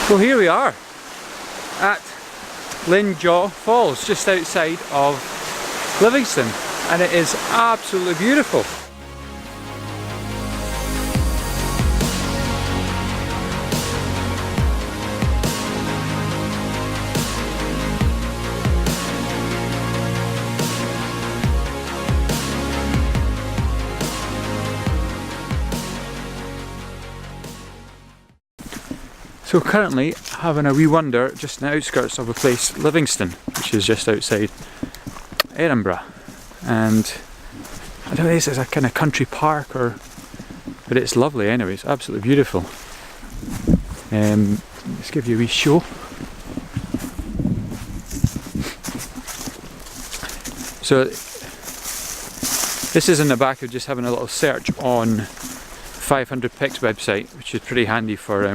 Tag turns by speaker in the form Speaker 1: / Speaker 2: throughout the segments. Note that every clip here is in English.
Speaker 1: Well, here we are at Linn Jaw Falls, just outside of Livingston, and it is absolutely beautiful. So currently having a wee wander just on the outskirts of a place, Livingston, which is just outside Edinburgh, and I don't know if it's a kind of country park but it's lovely anyway, it's absolutely beautiful. Let's give you a wee show. So this is in the back of just having a little search on 500 Pics website, which is pretty handy for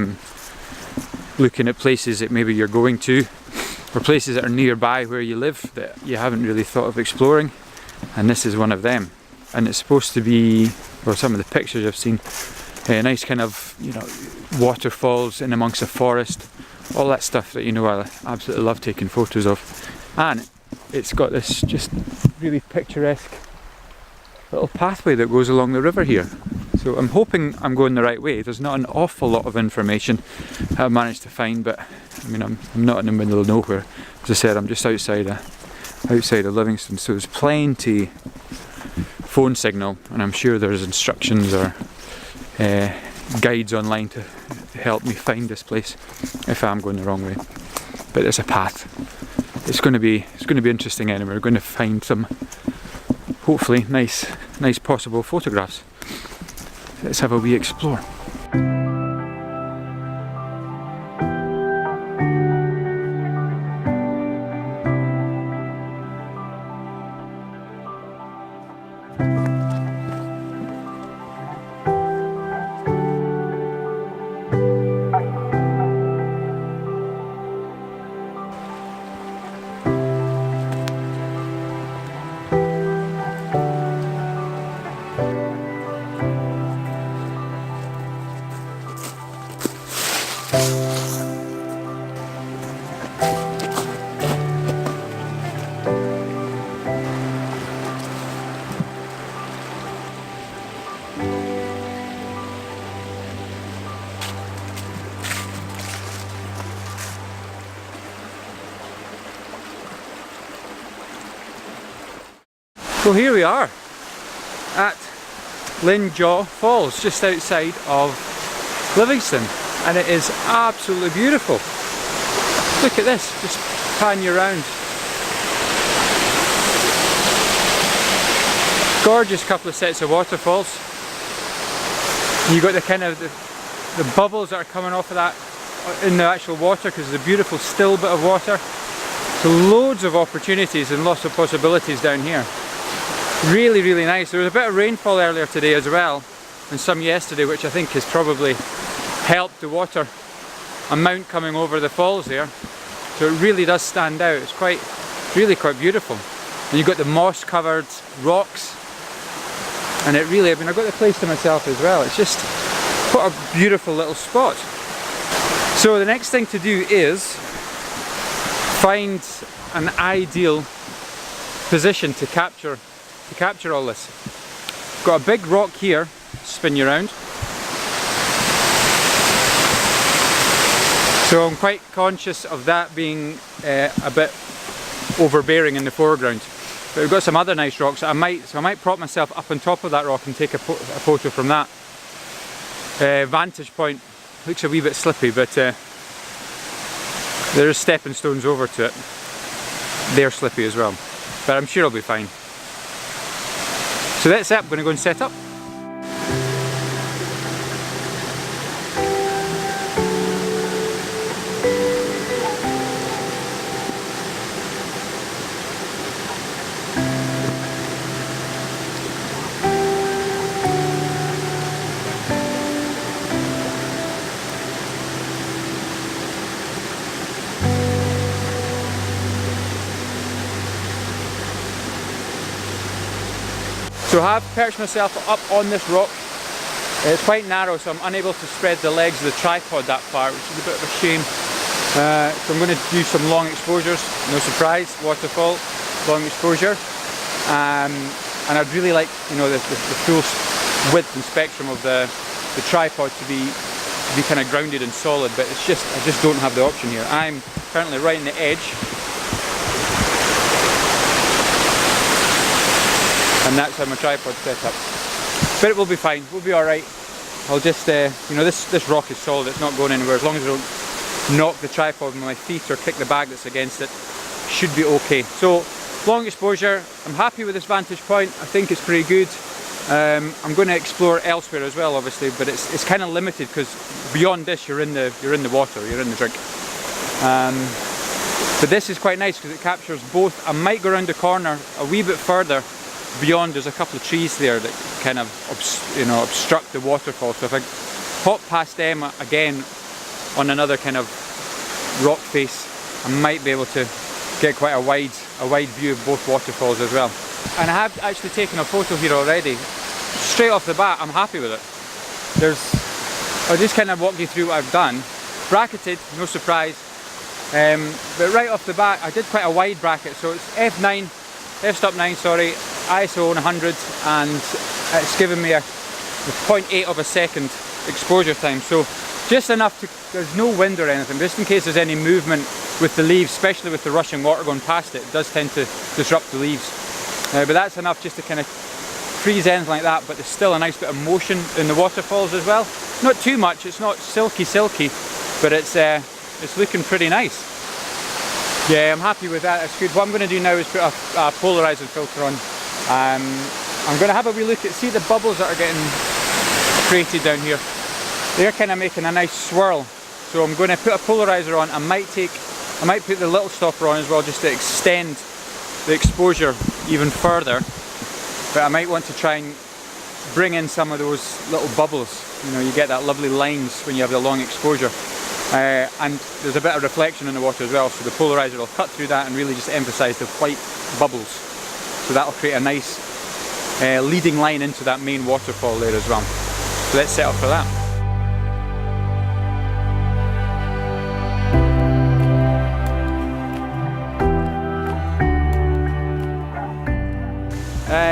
Speaker 1: looking at places that maybe you're going to, or places that are nearby where you live that you haven't really thought of exploring, and this is one of them. And it's supposed to be, well, some of the pictures I've seen, a nice kind of, you know, waterfalls in amongst a forest, all that stuff that, you know, I absolutely love taking photos of. And it's got this just really picturesque little pathway that goes along the river here. So I'm hoping I'm going the right way. There's not an awful lot of information I've managed to find, but I mean, I'm not in the middle of nowhere. As I said, I'm just outside of Livingston, so there's plenty phone signal, and I'm sure there's instructions or guides online to help me find this place if I'm going the wrong way. But there's a path. It's going to be interesting anyway. We're going to find some, hopefully, nice possible photographs. Let's have a wee explore. Well, here we are at Linn Jaw Falls, just outside of Livingston, and it is absolutely beautiful. Look at this, just pan you around. Gorgeous couple of sets of waterfalls. You got the kind of the bubbles that are coming off of that in the actual water, because it's a beautiful still bit of water. So loads of opportunities and lots of possibilities down here. Really, really nice. There was a bit of rainfall earlier today as well, and some yesterday, which I think has probably helped the water amount coming over the falls there. So it really does stand out. It's really quite beautiful. And you've got the moss covered rocks, and it really, I mean, I've got the place to myself as well. It's just what a beautiful little spot. So the next thing to do is find an ideal position to capture all this. Got a big rock here, spin you around. So I'm quite conscious of that being a bit overbearing in the foreground. But we've got some other nice rocks that I might prop myself up on top of that rock and take a photo from that vantage point. Looks a wee bit slippy, but there is stepping stones over to it. They're slippy as well, but I'm sure I'll be fine. So that's it, I'm going to go and set up. So I have perched myself up on this rock It's quite narrow, so I'm unable to spread the legs of the tripod that far, which is a bit of a shame. So I'm going to do some long exposures, no surprise, waterfall, long exposure. And I'd really like, you know, the full width and spectrum of the tripod to be kind of grounded and solid, but it's just, I just don't have the option here. I'm currently right in the edge, and that's how my tripod's set up. But it will be fine, we'll be alright. I'll just, you know, this rock is solid, it's not going anywhere. As long as I don't knock the tripod with my feet or kick the bag that's against it, should be okay. So, long exposure, I'm happy with this vantage point, I think it's pretty good. I'm going to explore elsewhere as well, obviously, but it's kind of limited because beyond this you're in the water, you're in the drink. But this is quite nice because it captures both. I might go around the corner a wee bit further. Beyond, there's a couple of trees there that kind of obstruct the waterfall. So if I hop past them again on another kind of rock face, I might be able to get quite a wide view of both waterfalls as well. And I have actually taken a photo here already. Straight off the bat, I'm happy with it. I'll just kind of walk you through what I've done. Bracketed, no surprise. But right off the bat, I did quite a wide bracket. So it's f-stop 9, sorry, ISO 100, and it's given me a 0.8 of a second exposure time. So just enough to, there's no wind or anything, just in case there's any movement with the leaves, especially with the rushing water going past it. It does tend to disrupt the leaves. But that's enough just to kind of freeze anything like that, but there's still a nice bit of motion in the waterfalls as well. Not too much, it's not silky, but it's looking pretty nice. Yeah, I'm happy with that, it's good. What I'm going to do now is put a polarizing filter on. I'm going to have a wee look at, see the bubbles that are getting created down here. They're kind of making a nice swirl. So I'm going to put a polarizer on. I might put the little stopper on as well, just to extend the exposure even further. But I might want to try and bring in some of those little bubbles. You know, you get that lovely lines when you have the long exposure. And there's a bit of reflection in the water as well, so the polarizer will cut through that and really just emphasise the white bubbles. So that'll create a nice leading line into that main waterfall there as well. So let's set up for that.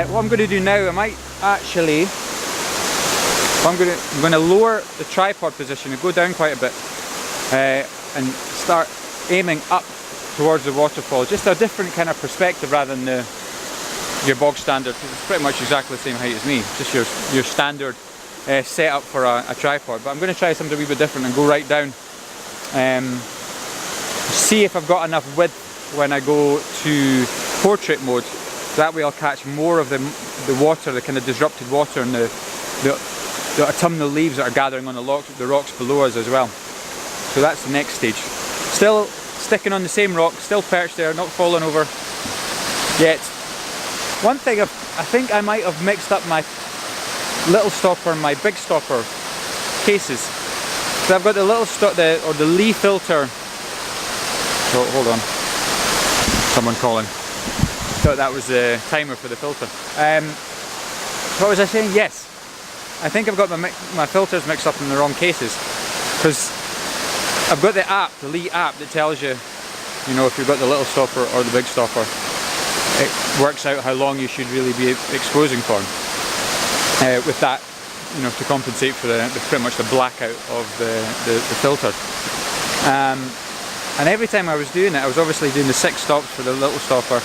Speaker 1: What I'm going to do now, I might actually, I'm going to lower the tripod position and go down quite a bit and start aiming up towards the waterfall. Just a different kind of perspective rather than your bog standard, because it's pretty much exactly the same height as me, just your standard setup for a tripod. But I'm going to try something a wee bit different and go right down. See if I've got enough width when I go to portrait mode. That way I'll catch more of the water, the kind of disrupted water, and the autumnal leaves that are gathering on the rocks below us as well. So that's the next stage. Still sticking on the same rock, still perched there, not falling over yet. One thing, I think I might have mixed up my little stopper and my big stopper cases. So I've got the little or the Lee filter. Oh, hold on. Someone calling. Thought that was the timer for the filter. What was I saying? Yes, I think I've got my filters mixed up in the wrong cases, because I've got the app, the Lee app, that tells you, you know, if you've got the little stopper or the big stopper. It works out how long you should really be exposing for. With that, you know, to compensate for pretty much the blackout of the filter. And every time I was doing it, I was obviously doing the 6 stops for the little stopper.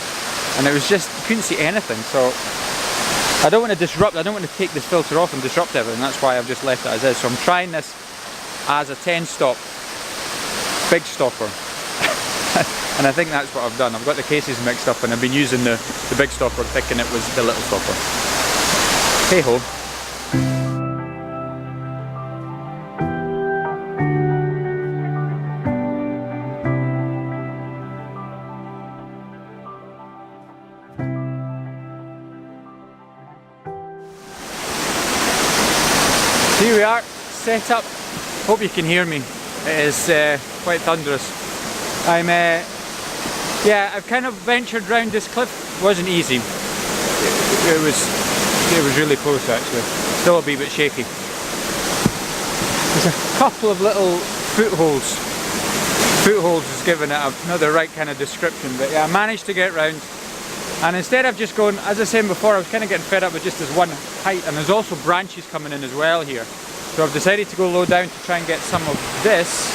Speaker 1: And it was just, you couldn't see anything, so I don't want to disrupt, I don't want to take this filter off and disrupt everything. That's why I've just left it as is. So I'm trying this as a 10 stop big stopper. And I think that's what I've done. I've got the cases mixed up and I've been using the big stopper thinking it was the little stopper. Hey ho. Here we are, set up. Hope you can hear me. It is quite thunderous. I've kind of ventured round this cliff. It wasn't easy. It was really close actually. Still a wee bit shaky. There's a couple of little footholds. Footholds is giving it another right kind of description, but yeah, I managed to get round. And instead of just going, as I was saying before, I was kind of getting fed up with just this one height, and there's also branches coming in as well here. So I've decided to go low down to try and get some of this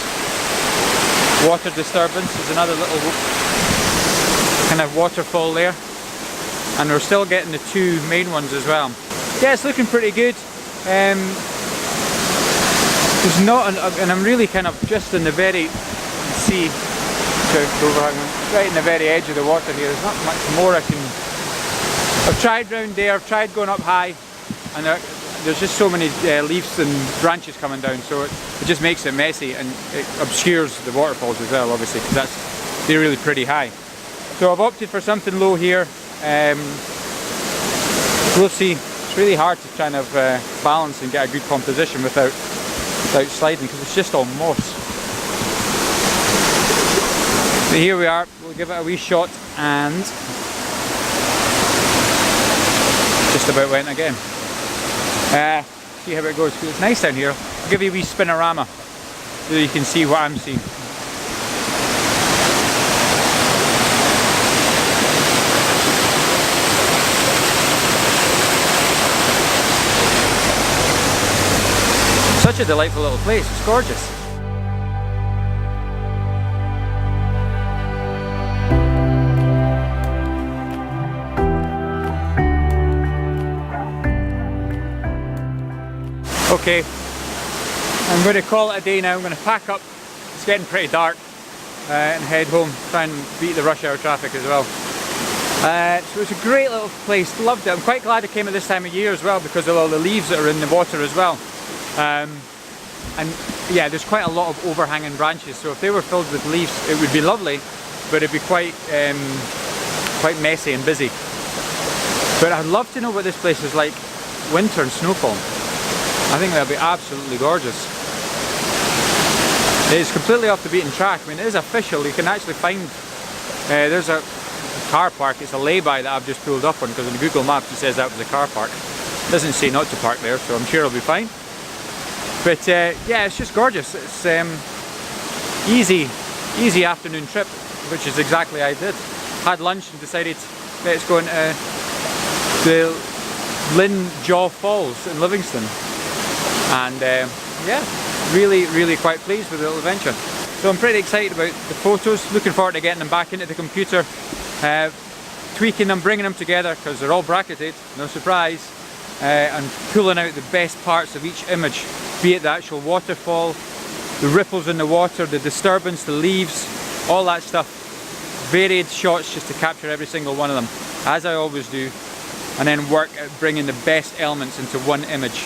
Speaker 1: water disturbance. There's another little kind of waterfall there, and we're still getting the two main ones as well. Yeah, it's looking pretty good. There's not, and I'm really kind of just in the very sea, right in the very edge of the water here. There's not much more I can. I've tried round there, I've tried going up high, and there's just so many leaves and branches coming down, so it just makes it messy, and it obscures the waterfalls as well, obviously, because they're really pretty high. So I've opted for something low here. We'll see. It's really hard to try and have balance and get a good composition without sliding, because it's just all moss. So here we are. We'll give it a wee shot, and just about went again. See how it goes. It's nice down here. I'll give you a wee spinorama so you can see what I'm seeing. Such a delightful little place. It's gorgeous. Okay, I'm going to call it a day now. I'm going to pack up. It's getting pretty dark, and head home. Try and beat the rush hour traffic as well. So it's a great little place. Loved it. I'm quite glad I came at this time of year as well, because of all the leaves that are in the water as well. And yeah, there's quite a lot of overhanging branches. So if they were filled with leaves, it would be lovely, but it'd be quite messy and busy. But I'd love to know what this place is like winter and snowfall. I think that'll be absolutely gorgeous. It's completely off the beaten track. I mean, it is official. You can actually find, there's a car park. It's a lay-by that I've just pulled up on, because on Google Maps it says that was a car park. It doesn't say not to park there, so I'm sure it'll be fine. But yeah, it's just gorgeous. It's easy afternoon trip, which is exactly what I did. Had lunch and decided let's go into the Linn Jaw Falls in Livingston. And yeah, really quite pleased with the little adventure. So I'm pretty excited about the photos, looking forward to getting them back into the computer, tweaking them, bringing them together, because they're all bracketed, no surprise, and pulling out the best parts of each image, be it the actual waterfall, the ripples in the water, the disturbance, the leaves, all that stuff. Varied shots just to capture every single one of them, as I always do, and then work at bringing the best elements into one image.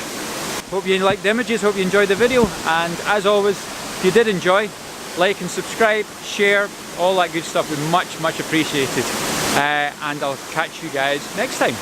Speaker 1: Hope you liked the images, hope you enjoyed the video, and as always, if you did enjoy, like and subscribe, share, all that good stuff would be much appreciated. And I'll catch you guys next time.